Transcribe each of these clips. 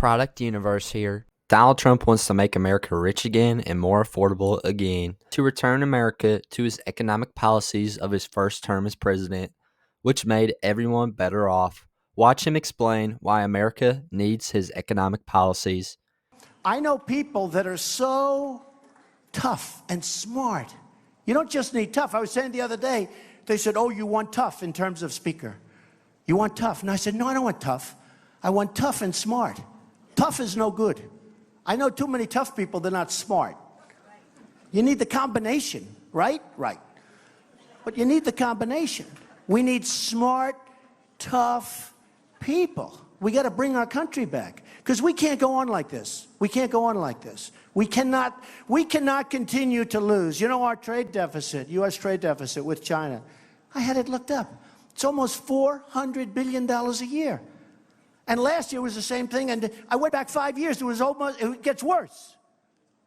Product Universe here. Donald Trump wants to make America rich again and more affordable again, to return America to his economic policies of his first term as president, which made everyone better off. Watch him explain why America needs his economic policies. I know people that are so tough and smart. You don't just need tough. I was saying the other day, they said, oh, you want tough in terms of speaker. You want tough. And I said, no, I don't want tough. I want tough and smart. Tough is no good. I know too many tough people, they're not smart. You need the combination, right? Right. But you need the combination. We need smart, tough people. We got to bring our country back because we can't go on like this. We can't go on like this. We cannot continue to lose. You know, our trade deficit, U.S. trade deficit with China, I had it looked up. It's almost $400 billion a year. And last year was the same thing, and I went back 5 years, it gets worse.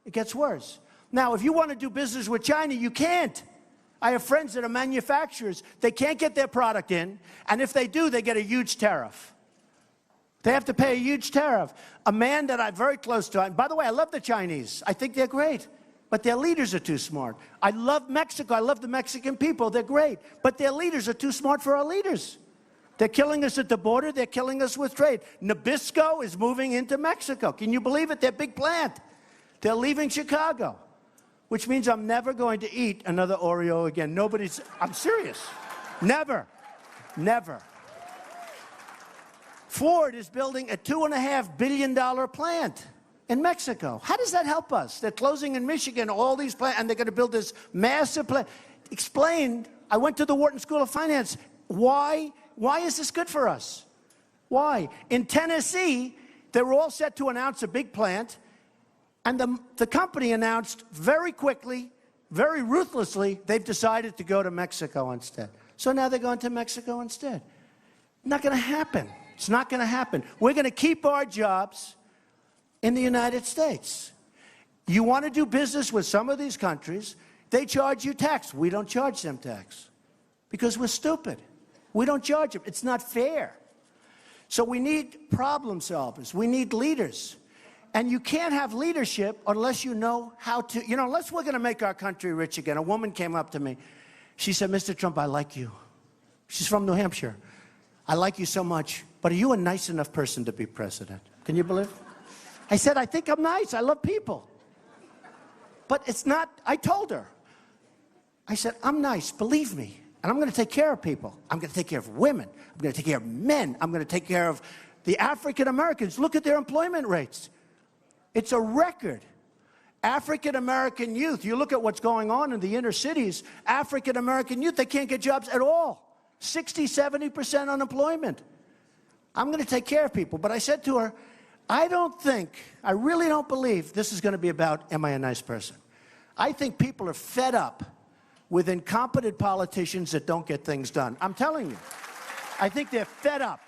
It gets worse. Now, if you want to do business with China, you can't. I have friends that are manufacturers. They can't get their product in, and if they do, they get a huge tariff. They have to pay a huge tariff. A man that I'm very close to, and by the way, I love the Chinese. I think they're great, but their leaders are too smart. I love Mexico. I love the Mexican people. They're great, but their leaders are too smart for our leaders. They're killing us at the border. They're killing us with trade. Nabisco is moving into Mexico. Can you believe it? Their big plant. They're leaving Chicago, which means I'm never going to eat another Oreo again. I'm serious. Never. Never. Ford is building a $2.5 billion plant in Mexico. How does that help us? They're closing in Michigan, all these plants, and they're going to build this massive plant. Explained, I went to the Wharton School of Finance. Why is this good for us? Why? In Tennessee, they were all set to announce a big plant, and the company announced very quickly, very ruthlessly, they've decided to go to Mexico instead. So now they're going to Mexico instead. Not going to happen. It's not going to happen. We're going to keep our jobs in the United States. You want to do business with some of these countries, they charge you tax. We don't charge them tax because we're stupid. We don't charge them. It's not fair. So we need problem solvers. We need leaders. And you can't have leadership unless you know how to, unless we're going to make our country rich again. A woman came up to me. She said, Mr. Trump, I like you. She's from New Hampshire. I like you so much, but are you a nice enough person to be president? Can you believe it? I said, I think I'm nice. I love people. But it's not, I told her. I said, I'm nice, believe me. And I'm going to take care of people. I'm going to take care of women. I'm going to take care of men. I'm going to take care of the African Americans. Look at their employment rates. It's a record. African American youth, you look at what's going on in the inner cities, African American youth, they can't get jobs at all. 60, 70% unemployment. I'm going to take care of people. But I said to her, I really don't believe this is going to be about, am I a nice person? I think people are fed up with incompetent politicians that don't get things done. I'm telling you. I think they're fed up.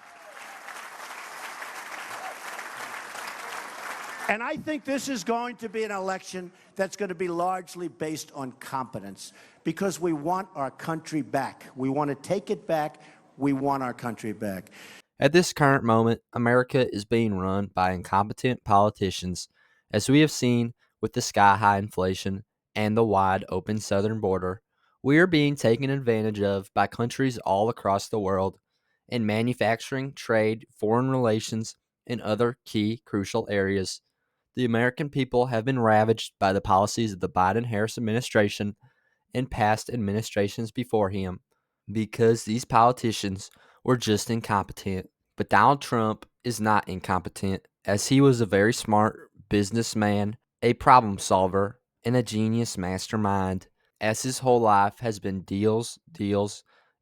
And I think this is going to be an election that's going to be largely based on competence because we want our country back. We want to take it back. We want our country back. At this current moment, America is being run by incompetent politicians, as we have seen with the sky-high inflation and the wide open southern border. We are being taken advantage of by countries all across the world in manufacturing, trade, foreign relations, and other key crucial areas. The American people have been ravaged by the policies of the Biden-Harris administration and past administrations before him because these politicians were just incompetent. But Donald Trump is not incompetent, as he was a very smart businessman, a problem solver, and a genius mastermind, as his whole life has been deals,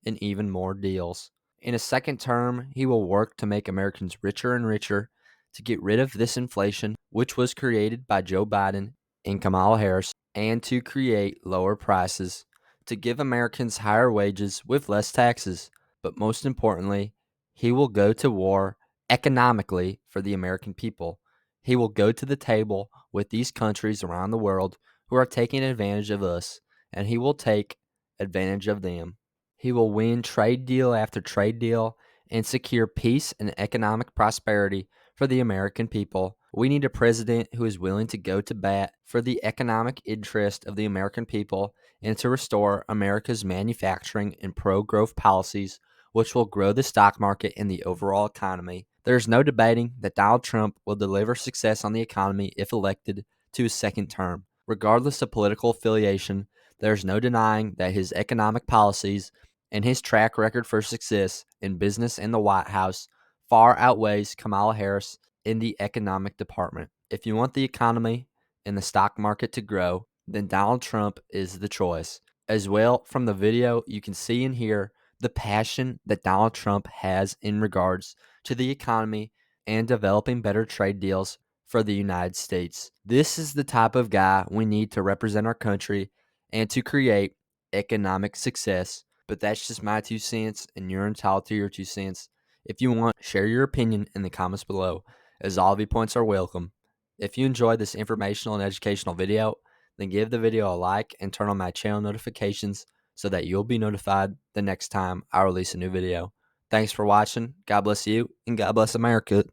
and even more deals. In a second term, he will work to make Americans richer and richer, to get rid of this inflation, which was created by Joe Biden and Kamala Harris, and to create lower prices, to give Americans higher wages with less taxes. But most importantly, he will go to war economically for the American people. He will go to the table with these countries around the world who are taking advantage of us, and he will take advantage of them. He will win trade deal after trade deal and secure peace and economic prosperity for the American people. We need a president who is willing to go to bat for the economic interest of the American people and to restore America's manufacturing and pro-growth policies, which will grow the stock market and the overall economy. There's no debating that Donald Trump will deliver success on the economy if elected to his second term. Regardless of political affiliation, there's no denying that his economic policies and his track record for success in business and the White House far outweighs Kamala Harris in the economic department. If you want the economy and the stock market to grow, then Donald Trump is the choice. As well, from the video, you can see and hear the passion that Donald Trump has in regards to the economy and developing better trade deals for the United States. This is the type of guy we need to represent our country and to create economic success. But that's just my 2 cents, and you're entitled to your 2 cents. If you want, share your opinion in the comments below, as all viewpoints are welcome. If you enjoyed this informational and educational video, then give the video a like and turn on my channel notifications so that you'll be notified the next time I release a new video. Thanks for watching. God bless you, and God bless America.